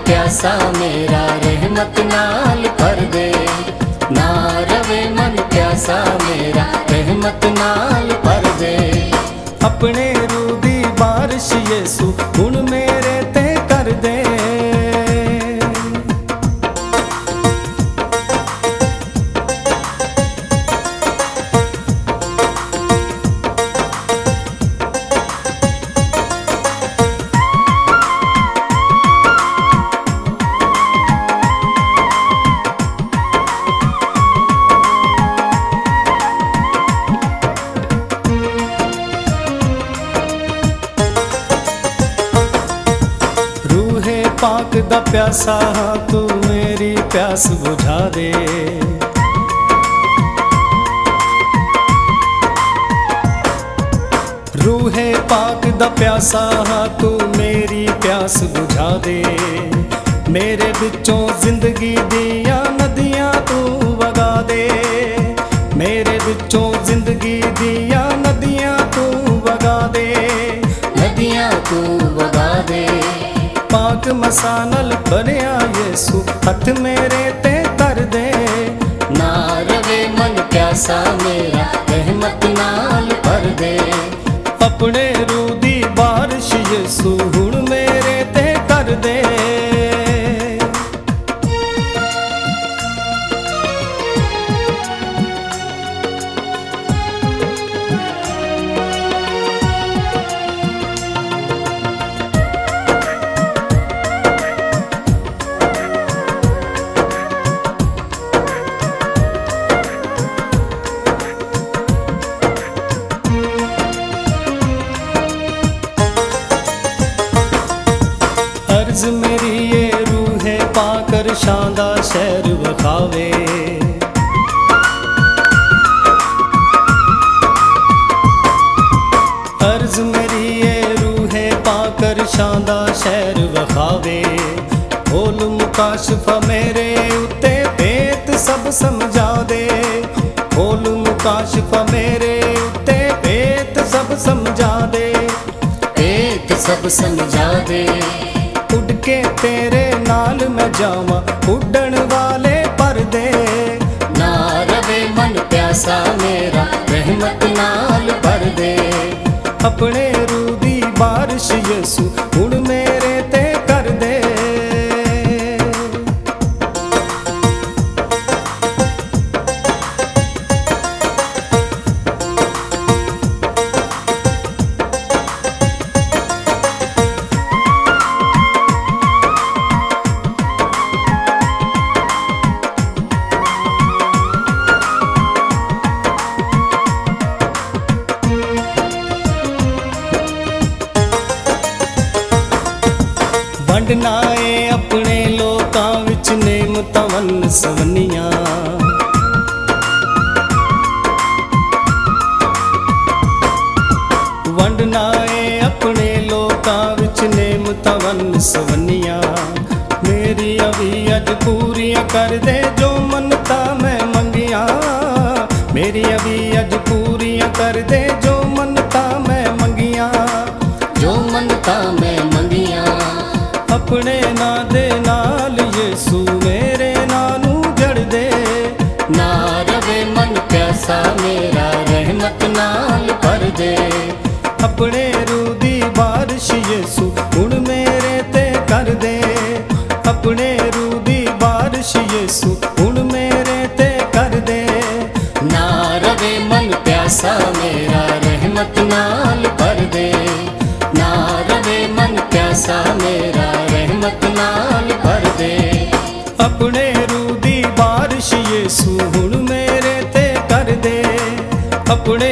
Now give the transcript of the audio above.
प्यासा मेरा रहमत नाल भर दे। ना रवे मन प्यासा मेरा रहमत नाल भर दे। अपने रूह दी बारिश यीशु हुण मेरे ते कर दे। पाक दा प्यासा तू मेरी प्यास बुझा दे। रूहे पाक दा प्यासा तू मेरी प्यास बुझा दे। मेरे बिचों जिंदगी दियां नदियां तू वगा दे। मेरे बिचों जिंदगी दियां नदियां तू वगा दे। नदियां तू वगा दे। पाक मसानल बनया यीशु हथ मेरे ते कर दे। ना रवे मन प्यासा मेरा रहमत नाल भर दे। अपने रूह दी बारिश यीशु हुण मेरे ते कर दे। अर्ज मेरी ये रूह है पाकर शांदा शहर वखावे। अर्ज मेरी ये रूह है पाकर शांदा शहर वखावे। खोल मुकाशफा मेरे उत्ते भेत सब समझा दे। खोल मुकाशफा मेरे उत्ते भेत सब समझा दे। भेत सब समझा दे। उड़ के तेरे नाल मैं जावां उड़न वाले परदे। ना रवे मन प्यासा मेरा रहमत नाल भर दे। अपने रूह दी बारिश यीशु हुण मेरे ते कर दे। वंडना है अपने लोकां विच नेमतां वन सवनियां। वंडना है अपने लोकां विच नेमतां वन सवनियां। मेरी अभी अज पूरियां कर दे जो मन्नता मैं मंगियां। मेरी अभी अज पूरियां कर दे जो मन्नता मैं मंगियां। जो मन्नता मैं मंगियां। अपने ना दे नाल यीशु मेरे नानू जड़ दे। ना रवे मन प्यासा मेरा रहमत नाल भर दे। अपने रूह दी बारिश यीशु हुण मेरे ते कर दे। अपने रूह दी बारिश यीशु हुण मेरे ते कर दे। ना रवे मन प्यासा मेरा रहमत नाल भर दे। ना रवे मन प्यासा मेरा रहमत नाल भर दे। अपने रूह दी बारिश यीशु हुण मेरे ते कर दे। अपने